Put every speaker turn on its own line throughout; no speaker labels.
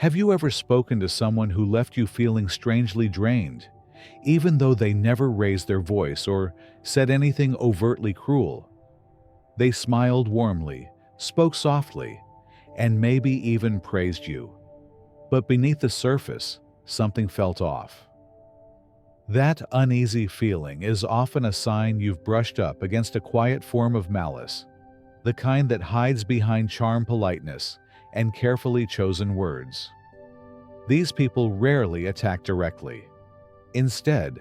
Have you ever spoken to someone who left you feeling strangely drained, even though they never raised their voice or said anything overtly cruel? They smiled warmly, spoke softly, and maybe even praised you. But beneath the surface, something felt off. That uneasy feeling is often a sign you've brushed up against a quiet form of malice, the kind that hides behind charm, politeness, and carefully chosen words. These people rarely attack directly. Instead,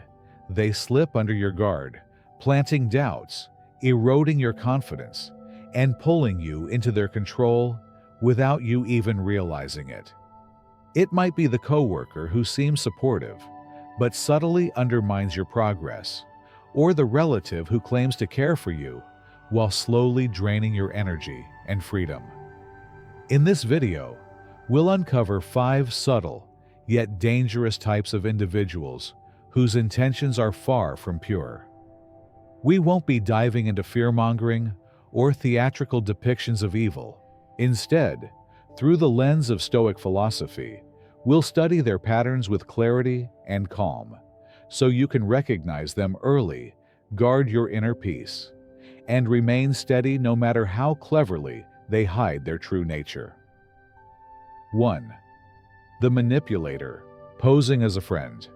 they slip under your guard, planting doubts, eroding your confidence, and pulling you into their control without you even realizing it. It might be the coworker who seems supportive, but subtly undermines your progress, or the relative who claims to care for you while slowly draining your energy and freedom. In this video, we'll uncover 5 subtle yet dangerous types of individuals whose intentions are far from pure. We won't be diving into fear-mongering or theatrical depictions of evil. Instead, through the lens of Stoic philosophy, we'll study their patterns with clarity and calm, so you can recognize them early, guard your inner peace, and remain steady no matter how cleverly they hide their true nature. 1. The manipulator, posing as a friend.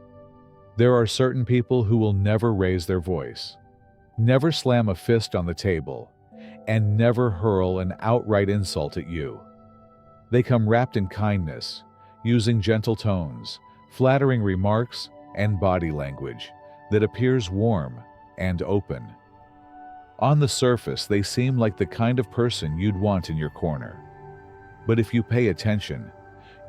There are certain people who will never raise their voice, never slam a fist on the table, and never hurl an outright insult at you. They come wrapped in kindness, using gentle tones, flattering remarks, and body language that appears warm and open. On the surface, they seem like the kind of person you'd want in your corner. But if you pay attention,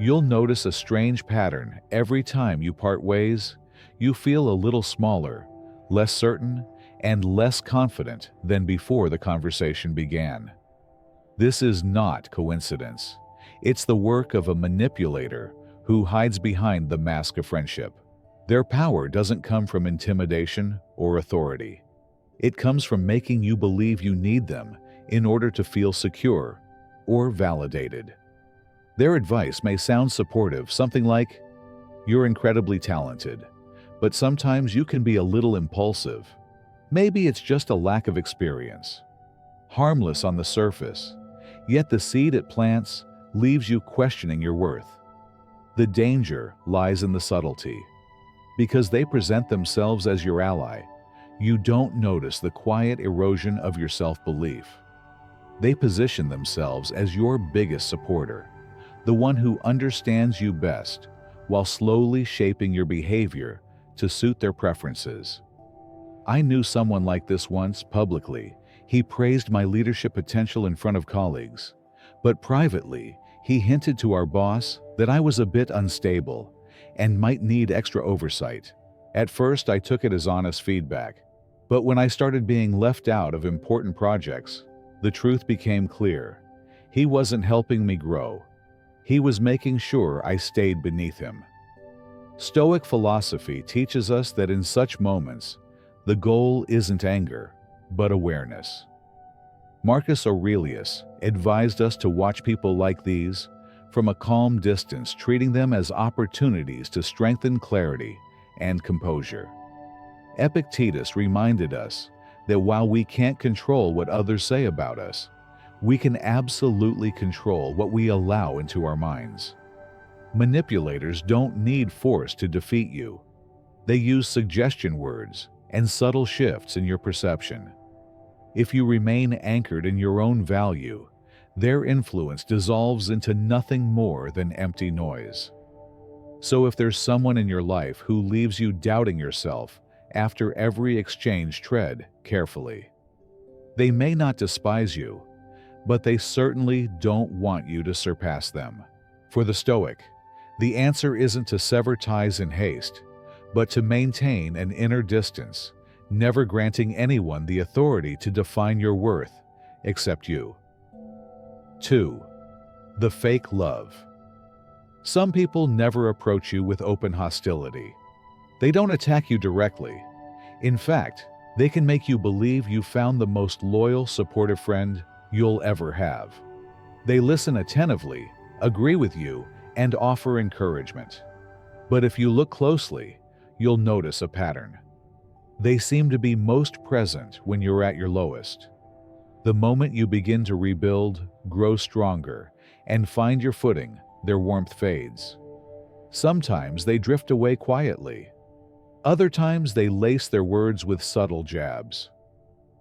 you'll notice a strange pattern. Every time you part ways, you feel a little smaller, less certain, and less confident than before the conversation began. This is not coincidence. It's the work of a manipulator who hides behind the mask of friendship. Their power doesn't come from intimidation or authority. It comes from making you believe you need them in order to feel secure or validated. Their advice may sound supportive, something like, "You're incredibly talented, but sometimes you can be a little impulsive. Maybe it's just a lack of experience." Harmless on the surface, yet the seed it plants leaves you questioning your worth. The danger lies in the subtlety. Because they present themselves as your ally, you don't notice the quiet erosion of your self-belief. They position themselves as your biggest supporter, the one who understands you best, while slowly shaping your behavior to suit their preferences. I knew someone like this once publicly. He praised my leadership potential in front of colleagues, but privately, he hinted to our boss that I was a bit unstable and might need extra oversight. At first, I took it as honest feedback, but when I started being left out of important projects, the truth became clear. He wasn't helping me grow. He was making sure I stayed beneath him. Stoic philosophy teaches us that in such moments, the goal isn't anger, but awareness. Marcus Aurelius advised us to watch people like these from a calm distance, treating them as opportunities to strengthen clarity and composure. Epictetus reminded us that while we can't control what others say about us, we can absolutely control what we allow into our minds. Manipulators don't need force to defeat you. They use suggestion words and subtle shifts in your perception. If you remain anchored in your own value, their influence dissolves into nothing more than empty noise. So if there's someone in your life who leaves you doubting yourself after every exchange, tread carefully. They may not despise you, but they certainly don't want you to surpass them. For the Stoic, the answer isn't to sever ties in haste, but to maintain an inner distance, never granting anyone the authority to define your worth except you. 2. The fake love. Some people never approach you with open hostility. They don't attack you directly. In fact, they can make you believe you found the most loyal, supportive friend you'll ever have. They listen attentively, agree with you, and offer encouragement. But if you look closely, you'll notice a pattern. They seem to be most present when you're at your lowest. The moment you begin to rebuild, grow stronger, and find your footing, their warmth fades. Sometimes they drift away quietly. Other times they lace their words with subtle jabs.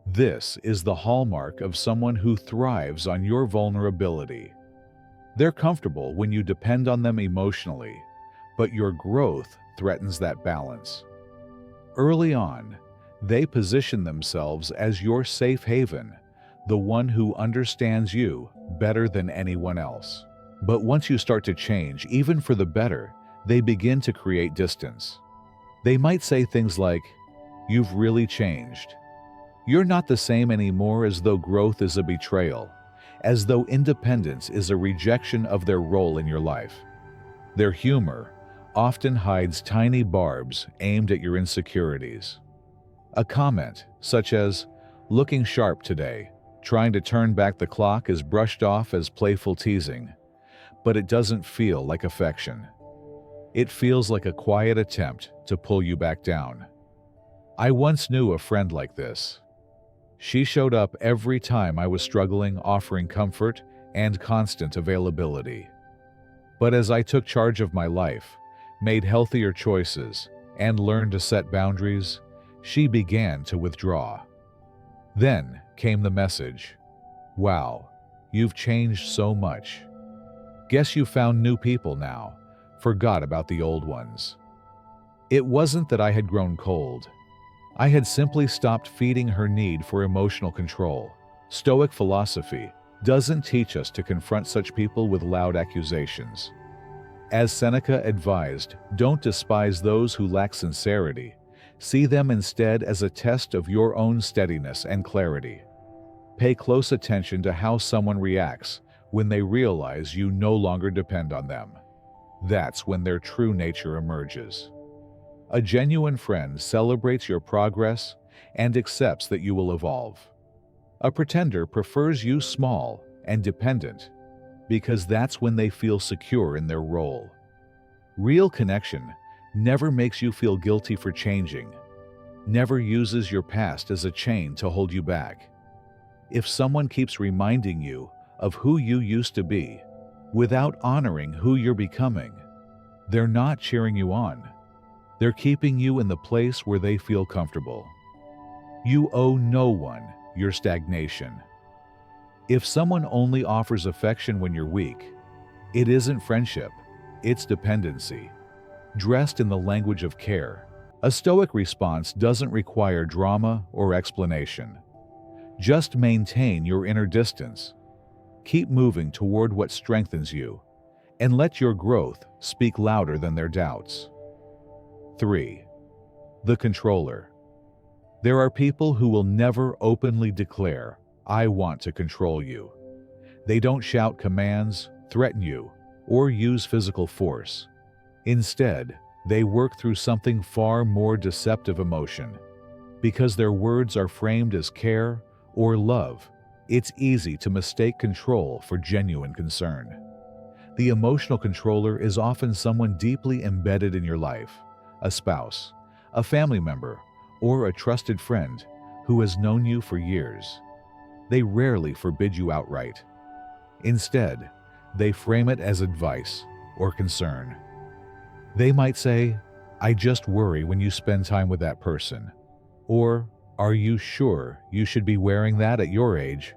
This is the hallmark of someone who thrives on your vulnerability. They're comfortable when you depend on them emotionally, but your growth threatens that balance. Early on, they position themselves as your safe haven, the one who understands you better than anyone else. But once you start to change, even for the better, they begin to create distance. They might say things like, "You've really changed. You're not the same anymore," as though growth is a betrayal, as though independence is a rejection of their role in your life. Their humor often hides tiny barbs aimed at your insecurities. A comment, such as, "Looking sharp today," trying to turn back the clock, is brushed off as playful teasing, but it doesn't feel like affection. It feels like a quiet attempt to pull you back down. I once knew a friend like this. She showed up every time I was struggling, offering comfort and constant availability. But as I took charge of my life, made healthier choices, and learned to set boundaries, she began to withdraw. Then came the message, "Wow, you've changed so much. Guess you found new people now, forgot about the old ones." It wasn't that I had grown cold. I had simply stopped feeding her need for emotional control. Stoic philosophy doesn't teach us to confront such people with loud accusations. As Seneca advised, don't despise those who lack sincerity. See them instead as a test of your own steadiness and clarity. Pay close attention to how someone reacts when they realize you no longer depend on them. That's when their true nature emerges. A genuine friend celebrates your progress and accepts that you will evolve. A pretender prefers you small and dependent because that's when they feel secure in their role. Real connection never makes you feel guilty for changing, never uses your past as a chain to hold you back. If someone keeps reminding you of who you used to be without honoring who you're becoming, they're not cheering you on. They're keeping you in the place where they feel comfortable. You owe no one your stagnation. If someone only offers affection when you're weak, it isn't friendship, it's dependency. Dressed in the language of care, a Stoic response doesn't require drama or explanation. Just maintain your inner distance. Keep moving toward what strengthens you, and let your growth speak louder than their doubts. 3. The controller. There are people who will never openly declare, "I want to control you." They don't shout commands, threaten you, or use physical force. Instead, they work through something far more deceptive: emotion. Because their words are framed as care or love, it's easy to mistake control for genuine concern. The emotional controller is often someone deeply embedded in your life, a spouse, a family member, or a trusted friend who has known you for years. They rarely forbid you outright. Instead, they frame it as advice or concern. They might say, "I just worry when you spend time with that person," or "Are you sure you should be wearing that at your age?"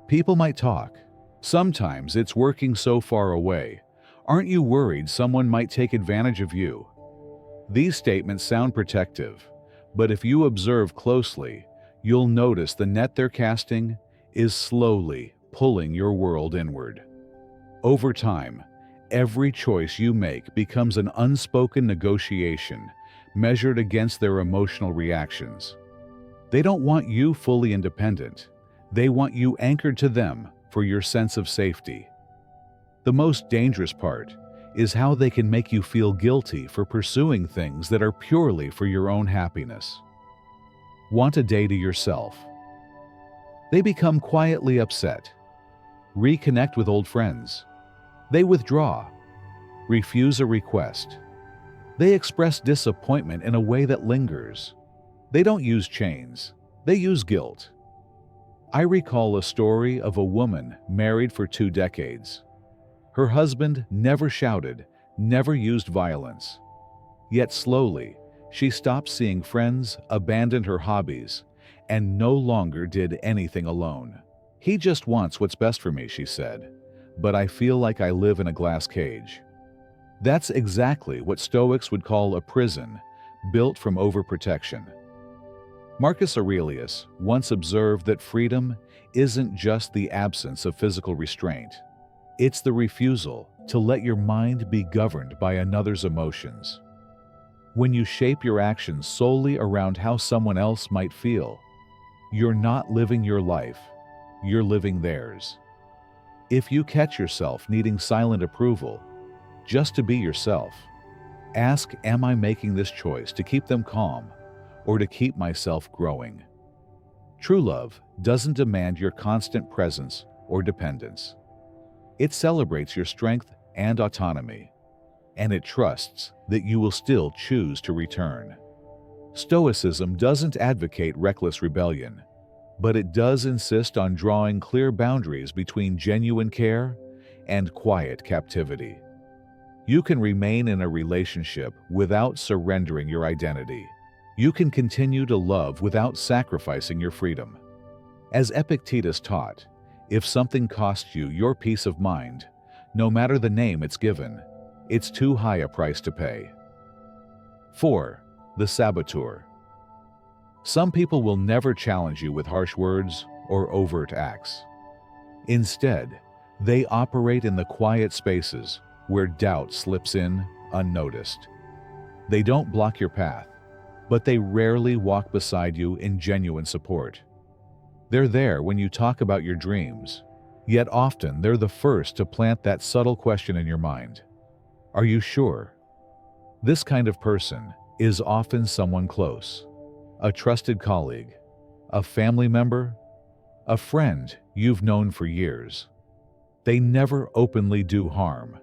People might talk. Sometimes it's working so far away. "Aren't you worried someone might take advantage of you?" These statements sound protective, but if you observe closely, you'll notice the net they're casting is slowly pulling your world inward. Over time, every choice you make becomes an unspoken negotiation measured against their emotional reactions. They don't want you fully independent. They want you anchored to them for your sense of safety. The most dangerous part is how they can make you feel guilty for pursuing things that are purely for your own happiness. Want a day to yourself? They become quietly upset. Reconnect with old friends. They withdraw. refuse a request. They express disappointment in a way that lingers. They don't use chains. They use guilt. I recall a story of a woman married for 2 decades. Her husband never shouted, never used violence. Yet slowly, she stopped seeing friends, abandoned her hobbies, and no longer did anything alone. "He just wants what's best for me," she said, "but I feel like I live in a glass cage." That's exactly what Stoics would call a prison, built from overprotection. Marcus Aurelius once observed that freedom isn't just the absence of physical restraint. It's the refusal to let your mind be governed by another's emotions. When you shape your actions solely around how someone else might feel, you're not living your life, you're living theirs. If you catch yourself needing silent approval just to be yourself, ask, am I making this choice to keep them calm or to keep myself growing? True love doesn't demand your constant presence or dependence. It celebrates your strength and autonomy, and it trusts that you will still choose to return. Stoicism doesn't advocate reckless rebellion, but it does insist on drawing clear boundaries between genuine care and quiet captivity. You can remain in a relationship without surrendering your identity. You can continue to love without sacrificing your freedom. As Epictetus taught, if something costs you your peace of mind, no matter the name it's given, it's too high a price to pay. 4. The saboteur. Some people will never challenge you with harsh words or overt acts. Instead, they operate in the quiet spaces where doubt slips in unnoticed. They don't block your path, but they rarely walk beside you in genuine support. They're there when you talk about your dreams, yet often they're the first to plant that subtle question in your mind. Are you sure? This kind of person is often someone close, a trusted colleague, a family member, a friend you've known for years. They never openly do harm,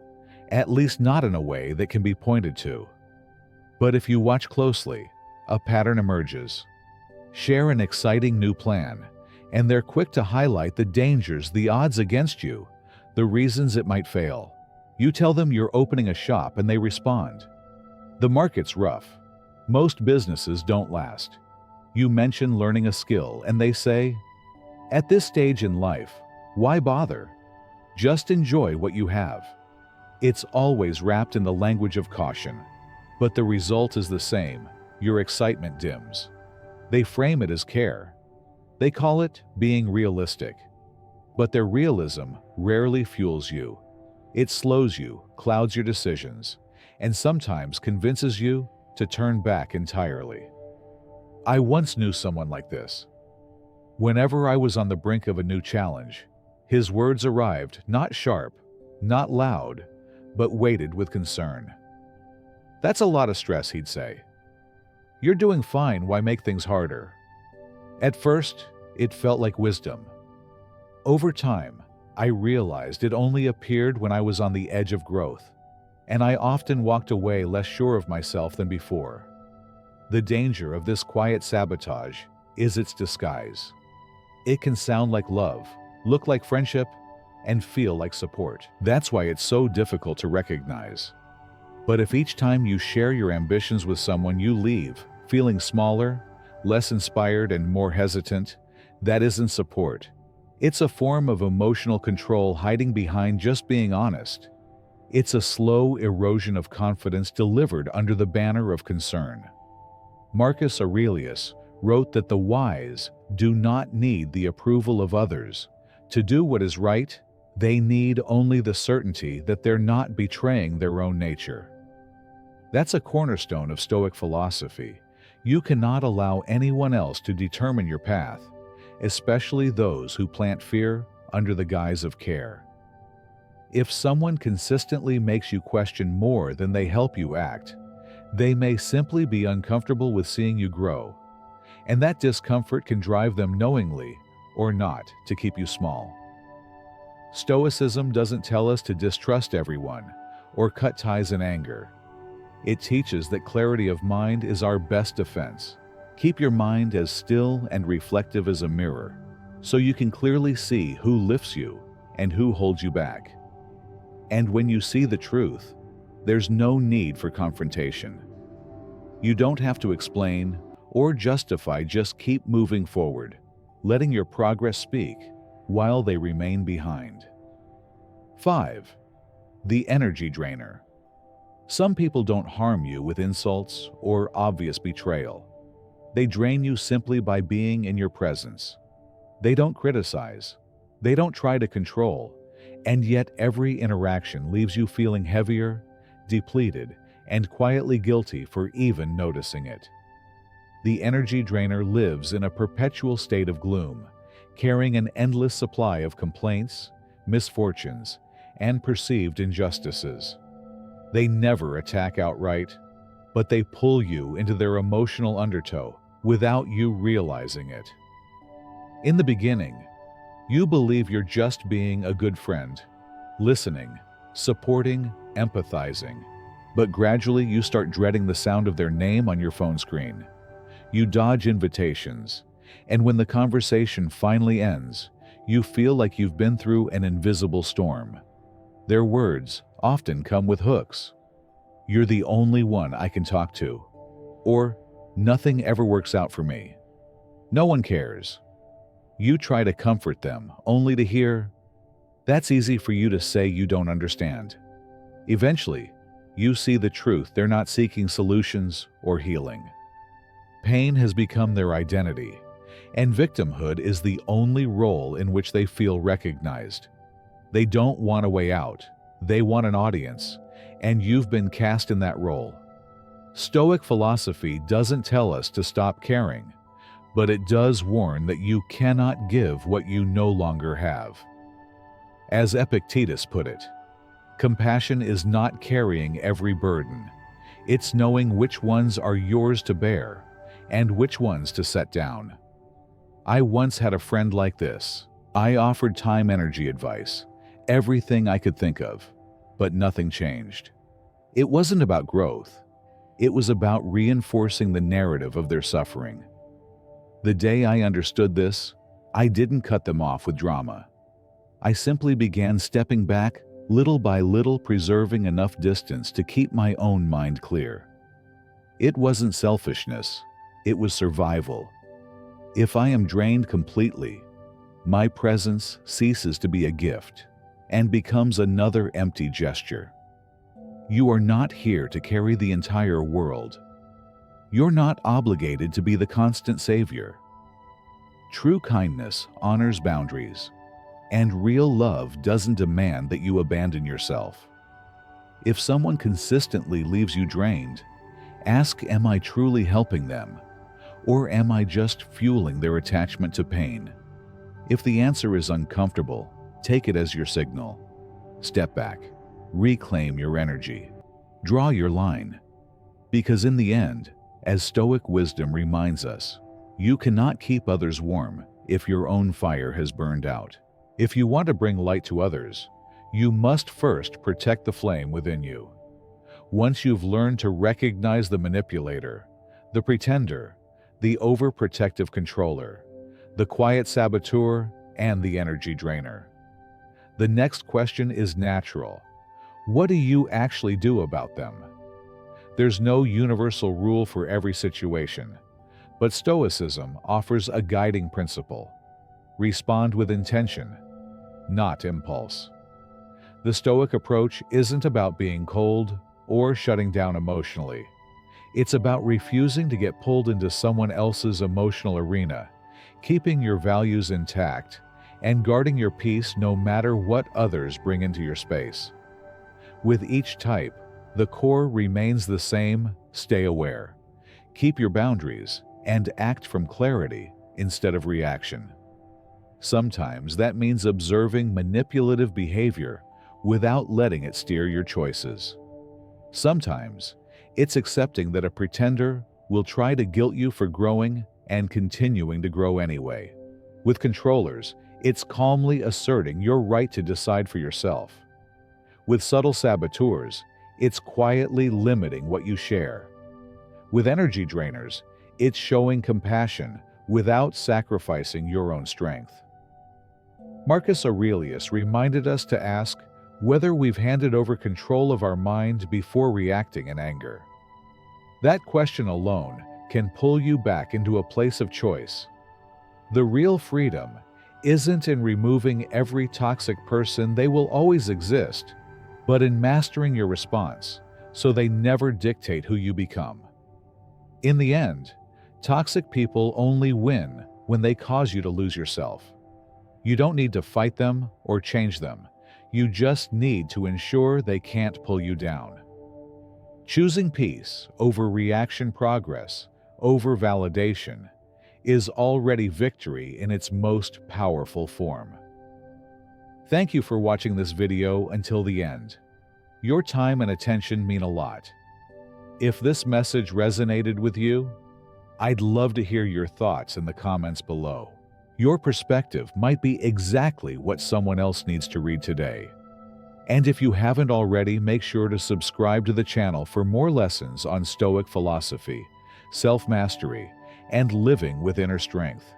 at least not in a way that can be pointed to. But if you watch closely, a pattern emerges. Share an exciting new plan, and they're quick to highlight the dangers, the odds against you, the reasons it might fail. You tell them you're opening a shop and they respond, "The market's rough. Most businesses don't last." You mention learning a skill and they say, "At this stage in life, why bother? Just enjoy what you have." It's always wrapped in the language of caution, but the result is the same. Your excitement dims. They frame it as care. They call it being realistic. But their realism rarely fuels you. It slows you, clouds your decisions, and sometimes convinces you to turn back entirely. I once knew someone like this. Whenever I was on the brink of a new challenge, his words arrived not sharp, not loud, but weighted with concern. "That's a lot of stress," he'd say. "You're doing fine, why make things harder?" At first, it felt like wisdom. Over time, I realized it only appeared when I was on the edge of growth, and I often walked away less sure of myself than before. The danger of this quiet sabotage is its disguise. It can sound like love, look like friendship, and feel like support. That's why it's so difficult to recognize. But if each time you share your ambitions with someone you leave feeling smaller, less inspired, and more hesitant, that isn't support. It's a form of emotional control hiding behind just being honest. It's a slow erosion of confidence delivered under the banner of concern. Marcus Aurelius wrote that the wise do not need the approval of others. To do what is right, they need only the certainty that they're not betraying their own nature. That's a cornerstone of Stoic philosophy. You cannot allow anyone else to determine your path, especially those who plant fear under the guise of care. If someone consistently makes you question more than they help you act, they may simply be uncomfortable with seeing you grow, and that discomfort can drive them knowingly or not to keep you small. Stoicism doesn't tell us to distrust everyone or cut ties in anger. It teaches that clarity of mind is our best defense. Keep your mind as still and reflective as a mirror, so you can clearly see who lifts you and who holds you back. And when you see the truth, there's no need for confrontation. You don't have to explain or justify, just keep moving forward, letting your progress speak while they remain behind. 5. The energy drainer. Some people don't harm you with insults or obvious betrayal. They drain you simply by being in your presence. They don't criticize. They don't try to control. And yet every interaction leaves you feeling heavier, depleted, and quietly guilty for even noticing it. The energy drainer lives in a perpetual state of gloom, carrying an endless supply of complaints, misfortunes, and perceived injustices. They never attack outright, but they pull you into their emotional undertow without you realizing it. In the beginning, you believe you're just being a good friend, listening, supporting, empathizing, but gradually you start dreading the sound of their name on your phone screen. You dodge invitations, and when the conversation finally ends, you feel like you've been through an invisible storm. Their words often come with hooks. "You're the only one I can talk to," or "Nothing ever works out for me." No one cares. You try to comfort them, only to hear, "That's easy for you to say, you don't understand." Eventually, you see the truth. They're not seeking solutions or healing. Pain has become their identity, and victimhood is the only role in which they feel recognized. They don't want a way out. They want an audience, and you've been cast in that role. Stoic philosophy doesn't tell us to stop caring, but it does warn that you cannot give what you no longer have. As Epictetus put it, compassion is not carrying every burden. It's knowing which ones are yours to bear and which ones to set down. I once had a friend like this. I offered time-energy advice, everything I could think of, but nothing changed. It wasn't about growth. It was about reinforcing the narrative of their suffering. The day I understood this, I didn't cut them off with drama. I simply began stepping back, little by little, preserving enough distance to keep my own mind clear. It wasn't selfishness, it was survival. If I am drained completely, my presence ceases to be a gift and becomes another empty gesture. You are not here to carry the entire world. You're not obligated to be the constant savior. True kindness honors boundaries, and real love doesn't demand that you abandon yourself. If someone consistently leaves you drained, ask, am I truly helping them, or am I just fueling their attachment to pain? If the answer is uncomfortable, take it as your signal. Step back, reclaim your energy, draw your line. Because in the end, as Stoic wisdom reminds us, you cannot keep others warm if your own fire has burned out. If you want to bring light to others, you must first protect the flame within you. Once you've learned to recognize the manipulator, the pretender, the overprotective controller, the quiet saboteur, and the energy drainer, the next question is natural. What do you actually do about them? There's no universal rule for every situation, but Stoicism offers a guiding principle. Respond with intention, not impulse. The Stoic approach isn't about being cold or shutting down emotionally. It's about refusing to get pulled into someone else's emotional arena, keeping your values intact, and guarding your peace no matter what others bring into your space. With each type, the core remains the same: stay aware, keep your boundaries, and act from clarity instead of reaction. Sometimes that means observing manipulative behavior without letting it steer your choices. Sometimes it's accepting that a pretender will try to guilt you for growing and continuing to grow anyway. With controllers, it's calmly asserting your right to decide for yourself. With subtle saboteurs, it's quietly limiting what you share. With energy drainers, it's showing compassion without sacrificing your own strength. Marcus Aurelius reminded us to ask whether we've handed over control of our mind before reacting in anger. That question alone can pull you back into a place of choice. The real freedom isn't in removing every toxic person; they will always exist, but in mastering your response so they never dictate who you become. In the end, toxic people only win when they cause you to lose yourself. You don't need to fight them or change them. You just need to ensure they can't pull you down. Choosing peace over reaction, progress over validation, is already victory in its most powerful form. Thank you for watching this video until the end. Your time and attention mean a lot. If this message resonated with you, I'd love to hear your thoughts in the comments below. Your perspective might be exactly what someone else needs to read today. And if you haven't already, make sure to subscribe to the channel for more lessons on Stoic philosophy, self-mastery, and living with inner strength.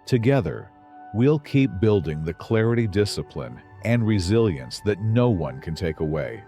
Together, we'll keep building the clarity, discipline, and resilience that no one can take away.